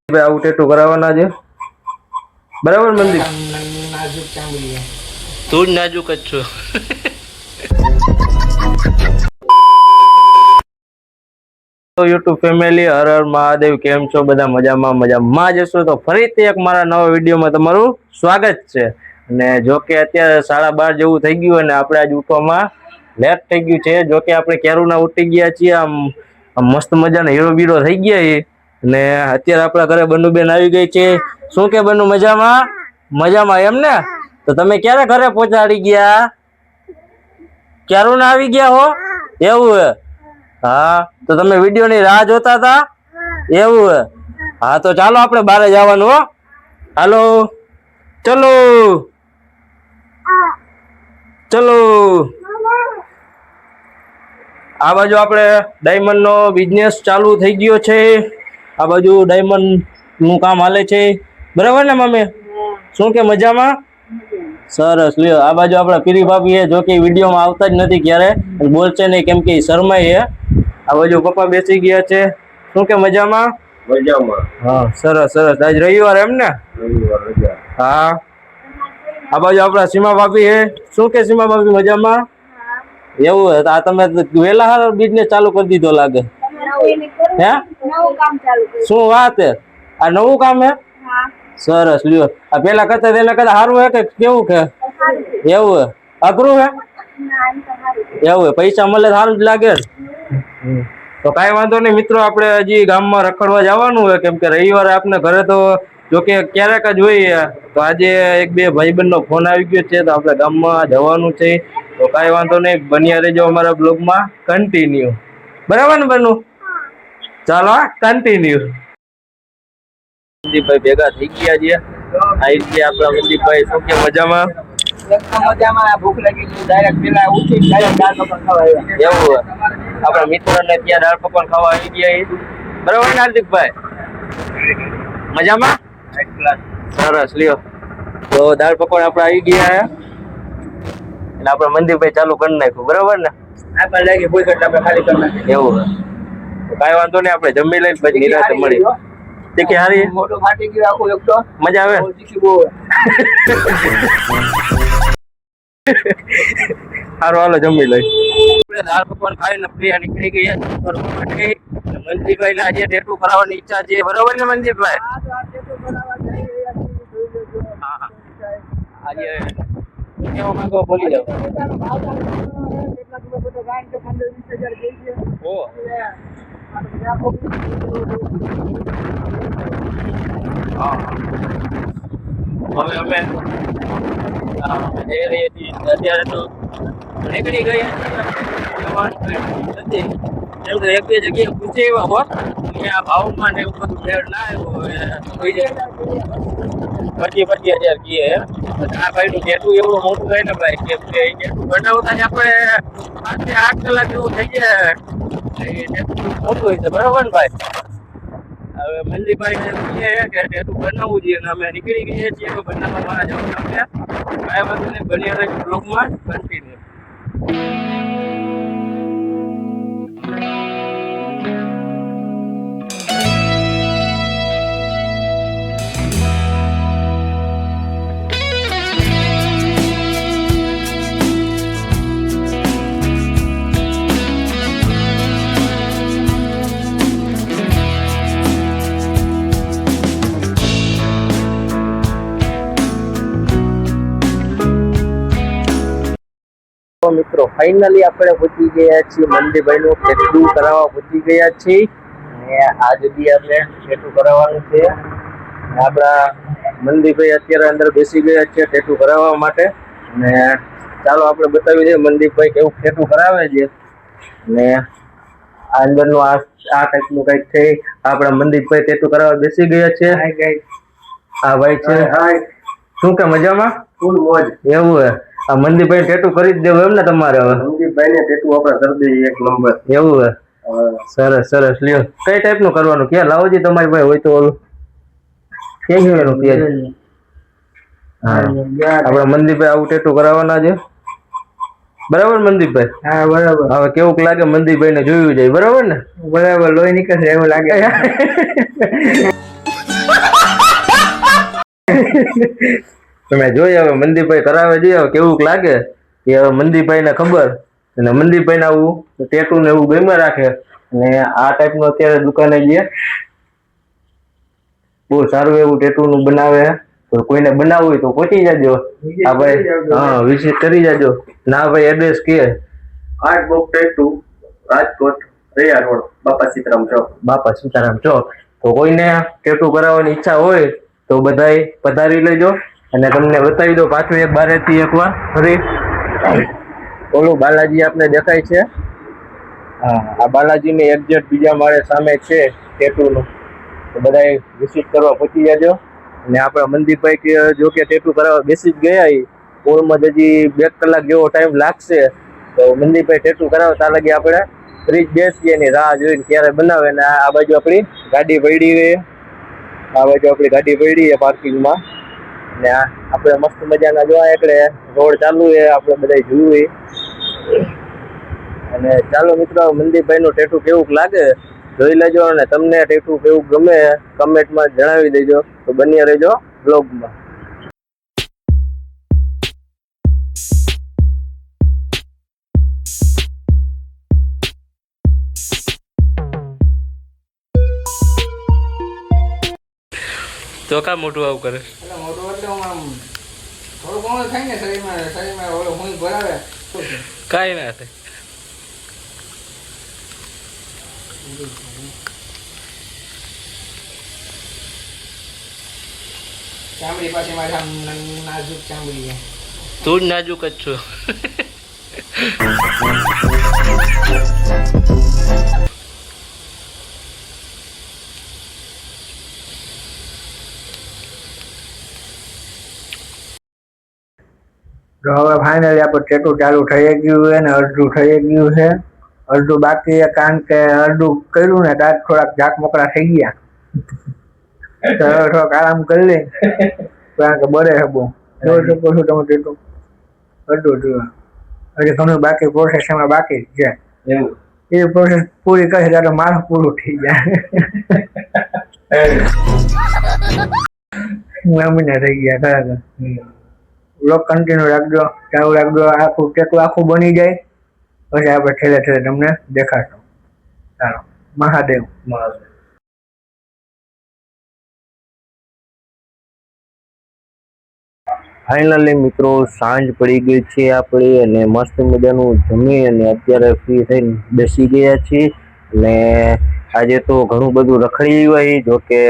ભાઈ આવું ટેટુ કરાવવાના છે બરાબર મંદિર તું જ નાજુક જ છો યુટ્યુબ ફેમિલી હર હર મહાદેવ કેમ છો બધા મજામાં જશો તો ફરીથી એક મારા નવા વિડીયોમાં તમારું સ્વાગત છે અને જો કે અત્યારે 12:30 જેવું થઈ ગયું અને આપણે આજ ઉઠવામાં લેટ થઈ ગયું છે જો કે આપણે કેરુના ઉઠી ગયા છીએ આમ મસ્ત મજાના હીરો બીરો થઈ ગયા ને અત્યારે આપણા ઘરે બન્નુબેન આવી ગઈ છે શું કે બન્નુ મજામાં એમ ને તો તમે ક્યારે ઘરે પહોંચાડી ગયા કેરુના આવી ગયા હો એવું હે હા તો તમે વિડિયો ની રાહ જોતા હતા એવું હે હા તો ચાલો આપણે બહાર જવાનું હો હાલો ચલો ચલો આ બાજુ આપણે ડાયમંડ નો બિઝનેસ ચાલુ થઈ ગયો છે આ બાજુ ડાયમંડ નું કામ હાલે છે બરાબર ને મમ્મી શું કે મજામાં સરસ લ્યો આ બાજુ આપણા પીરી ભાભી છે જો કે વિડીયોમાં આવતા જ નથી ક્યારે બોલશે નહીં કેમ કે શરમાય છે આ બાજુ પપ્પા બેસી ગયા છે શું કે મજામાં હા સરસ સરસ આજ રવિવાર એમ ને હા આ બાજુ આપણા સીમા ભાભી છે શું કે સીમા ભાભી મજામાં એવું હે આ તમે વેલા હાર બિઝનેસ ચાલુ કરી દીધો લાગે હે શું વાત હે આ નવું કામ હે સરસ લ્યો આ પેલા કરતા તેના કરતા સારું હે કે કેવું કે એવું હે અઘરું હે એવું હે પૈસા મળે સારું જ લાગે તો કાંઈ વાંધો નહીં મિત્રો આપણે હજી ગામમાં રખડવા જવાનું હોય કેમ કે રવિવારે આપણે ઘરે તો જોકે ક્યારેક જ હોય તો આજે એક બે ભાઈબંધનો ફોન આવી ગયો છે તો આપણે ગામમાં જવાનું છે તો કાંઈ વાંધો નહીં બન્યા રહેજો અમારા બ્લોગમાં કન્ટિન્યુ બરાબર ને બન્નુ ચાલો કન્ટિન્યુ મંદીપભાઈ ભેગા થઈ ગયા છે આવી રીતે આપણા મંદીપભાઈ શું કે મજામાં ભૂખ લાગી ડાયરેક્ટ પેલા ઉઠી ડાયરેક્ટ દાળ પકવાન ખાવા આવ્યા એવું આપણા મિત્રોને ત્યાં દાળ પકવાન ખાવા આવી ગયા બરાબર ને હાર્દિકભાઈ મજામાં સરસ લ્યો તો દાળ પકવાન આપણે આવી ગયા એટલે આપણે મંદિરભાઈ ચાલુ કરી નાખ્યું બરાબર ને આપણે લાગી ભૂખ એટલે આપણે ખાલી કરી નાખી એવું કાંઈ વાંધો નહીં આપણે જમી લઈને પછી નિરાતે મળી તીખી હારી મોટું ફાટી ગયું આખું એક તો મજા આવે તીખી બહુ સારું હાલો જમી લઈ દાળ પકવાન ખાઈને પ્રિયા નીકળી ગઈ મનજીભાઈ આજે ટેટુ કરાવવાની ઈચ્છા છે બરોબર ને મનજીભાઈ હા આજે કેવા માંગો બોલી જાવ હવે અમે જઈ રહીએ છીએ અત્યારે તો નીકળી ગયા એમ તો એક બે જગ્યાએ પૂછી એવા હોત ત્યાં ભાવમાં ને એવું બધું ફેર ના આવ્યો 25,000 કીએ આ ભાઈનું ટેટુ એવડું મોટું થાય ને ભાઈ કેમ કે ટેટુ બનાવતા જ આપણે 7 થી 8 કલાક જેવું થઈ જાય મોટું હોય છે બરાબર ને ભાઈ હવે મંદીભાઈ ને કહીએ કે ટેટુ બનાવવું જોઈએ અને અમે નીકળી ગઈએ છીએ તો બનાવવા મારા જવાનું કાંઈ વાંધો નહીં બન્યા રહે બ્લોગમાં કન્ટિન્યુ મિત્રો ફાઇનલી આપણે પહોંચી ગયા છીએ મંદીભાઈ નું ટેટુ કરાવવા પહોંચી ગયા છીએ અને આજ બી આપણે ટેટુ કરાવવાનું છે આપણા મંદીભાઈ અત્યારે અંદર બેસી ગયા છે ટેટુ કરાવવા માટે અને ચાલો આપણે બતાવી દઈએ મંદીભાઈ કેવું ટેટુ કરાવે છે અને આ અંદરનું આ ટાઈપનું કંઈક છે આપણા મંદીભાઈ ટેટુ કરાવવા બેસી ગયા છે આ ભાઈ છે શું કે મજામાં ફૂલ મોજ એવું હે આ મંદીભાઈ ટેટુ કરી જ દેવું એમ ને તમારે હવે મંદીભાઈ ને ટેટુ આપણે કરી દઈએ એક નંબર એવું હે સરસ સરસ લ્યો કઈ ટાઈપ નું કરવાનું ક્યાં લાવો જી તમારી ભાઈ હોય તો ઓલું ક્યાં ગયેલું ત્યાં હા આપણા મંદીભાઈ આવું ટેટુ કરાવવાના છે બરાબર મંદીભાઈ હા બરાબર હવે કેવું લાગે મંદીભાઈ ને જોયું જાય બરાબર ને બરાબર લોહી નીકળશે એવું લાગે તમે જોઈ હવે મનદીપભાઈ કરાવે જઈએ હવે કેવું લાગે એ હવે મનદીપભાઈ ને ખબર. અને મનદીપભાઈ ને આવું ટેટુ ને એવું ગમે રાખે અને આ ટાઈપ નું અત્યારે દુકાને જઈએ બહુ સારું એવું ટેટુ નું બનાવે. તો કોઈને બનાવવું હોય તો પહોંચી જાજો. હા ભાઈ, હા વિઝિટ કરી જાજો. ના ભાઈ એડ્રેસ કે art book tattoo Rajkot Raiya road બાપા સીતારામ ચોક. બાપા સીતારામ ચોક. તો કોઈને ટેટુ કરાવવાની ઈચ્છા હોય તો બધાય પધારી લેજો અને તમને બતાવી દો પાછું એક બારેથી એકવાર ફરી. ઓલું બાલાજી આપને દેખાય છે. હા, આ બાલાજીની એક્ઝેક્ટ બીજા માળે સામે છે ટેટુનું. તો બધાય વિઝિટ કરવા પહોંચી જાજો. અને આપણા મનદીપભાઈ કે જો કે ટેટુ કરાવવા બેસી જ ગયા એ ઓળમાં હજી 2 કલાક જેવો ટાઈમ લાગશે. તો મનદીપભાઈ ટેટુ કરાવતા લાગી આપણે ફ્રીજ બેસીએ એની રાહ જોઈને ક્યારે બનાવે. ને આ બાજુ આપણી ગાડી પડી છે. આ બાજુ આપણી ગાડી પડી છે પાર્કિંગમાં. ને આપણે મસ્ત મજાના જોવા એટલે રોડ ચાલુ છે આપણે બધા જોયું. અને ચાલો મિત્રો મનદીપભાઈ નું ટેટુ કેવું લાગે જોઈ લેજો. અને તમને ટેટુ કેવું ગમે કમેન્ટમાં જણાવી દેજો. તો બની રહેજો બ્લોગમાં. તો કા મોટું આવું કરે એટલે મોટું એટલે હું આમ થોડું ઘણું થાય ને શરીરમાં ઓલો હું ભરાવે કાંઈ ના થાય. ચામડી પાછી મારી આમ નાજુક ચામડી છે. તું જ નાજુક જ છો. તો હવે ફાઇનલી આપણે ટેટુ ચાલુ થઈ ગયું છે ને અડધું થઈ ગયું છે. અડધું બાકી છે કારણ કે અડધું કર્યું ને ત્યાં થોડાક ઝાક મોકળા થઈ ગયા. તો હવે થોડોક આરામ કરી લે કારણ કે બરે છે બહુ. જોઈ શકો છો તમે ટેટુ અડધું જોયું. હજી ઘણું બાકી પ્રોસેસ એમાં બાકી જ છે. એ પ્રોસેસ પૂરી કરી ત્યારે મારું પૂરું થઈ જાય. મહિના થઈ ગયા ખરેખર. બ્લોગ કન્ટિન્યુ રાખજો, ચાલુ રાખજો. આખું ટેટુ આખું બની જાય પછી આપણે છેલ્લે છેલ્લે તમને દેખાડશું. ચાલો, મહાદેવ. ફાઇનલી મિત્રો સાંજ પડી ગઈ છે આપણી અને મસ્ત મજાનું જમી અને અત્યારે ફ્રી થઈને બેસી ગયા છીએ. અને આજે તો ઘણું બધું રખડી હોય જો કે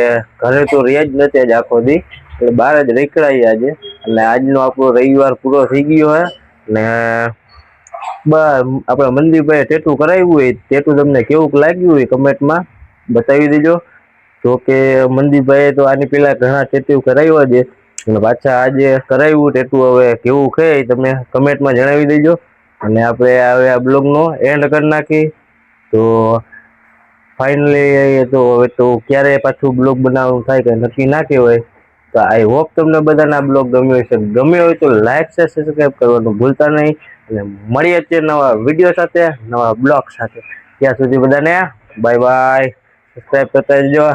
ઘરે તો રહ્યા જ નથી આજ આખો દી એટલે બહાર જ રખડાઈ આજે. અને આજનો આપણો રવિવાર પૂરો થઈ ગયો હે. ને બસ આપણા મનદીપભાઈ ટેટુ કરાવ્યું હોય ટેટુ તમને કેવું લાગ્યું હોય કમેન્ટમાં બતાવી દેજો. જો કે મનદીપભાઈએ તો આની પહેલા ઘણા ટેટુ કરાવ્યા છે અને પાછા આજે કરાવ્યું ટેટુ. હવે કેવું છે તમે કમેન્ટમાં જણાવી દેજો. અને આપણે હવે આ બ્લોગનો એન્ડ કરી નાખી. તો ફાઇનલી તો હવે તો ક્યારે પાછું બ્લોગ બનાવવાનું થાય કે નક્કી ના કહેવાય. તો આઈ હોપ તમને બધાના બ્લોગ ગમ્યો હશે. ગમ્યો હોય તો લાઈક શેર સબસ્ક્રાઈબ કરવાનું ભૂલતા નહીં. અને મળીએ અત્યારે નવા વિડીયો સાથે નવા બ્લોગ સાથે. ત્યાં સુધી બધાને બાય બાય. સબસ્ક્રાઈબ કરતા જજો.